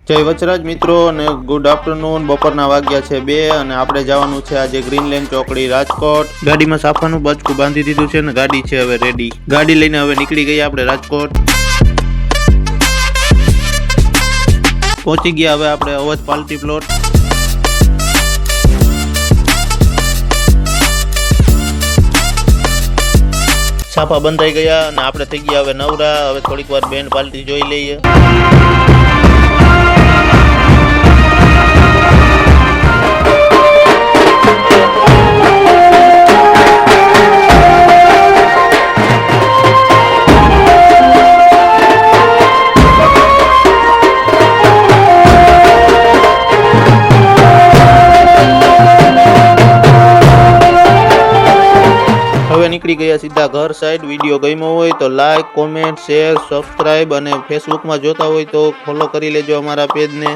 જય વચરાજ મિત્રો અને ગુડ આફ્ટરનૂન। બપોરના વાગ્યા છે 2 અને આપણે જવાનું છે આજે ગ્રીનલેન્ડ ચોકડી રાજકોટ। ગાડીમાં સાફાનું બચકું બાંધી દીધું છે ને ગાડી છે હવે રેડી। ગાડી લઈને હવે નીકળી ગયા આપણે રાજકોટ। પહોંચી ગયા હવે આપણે અવધ પાલટી પ્લોટ। સાફા બંધાઈ ગયા અને આપણે થઈ ગયા હવે નવરા। હવે થોડીક વાર બેન્ડ પાલટી જોઈ લઈએ। હવે નીકળી ગયા સીધા ઘર સાઈડ। વિડીયો ગમ્યો હોય તો લાઈક, કોમેન્ટ, શેર, સબસ્ક્રાઇબ અને ફેસબુકમાં જોતા હોય તો ફોલો કરી લેજો અમારા પેજને।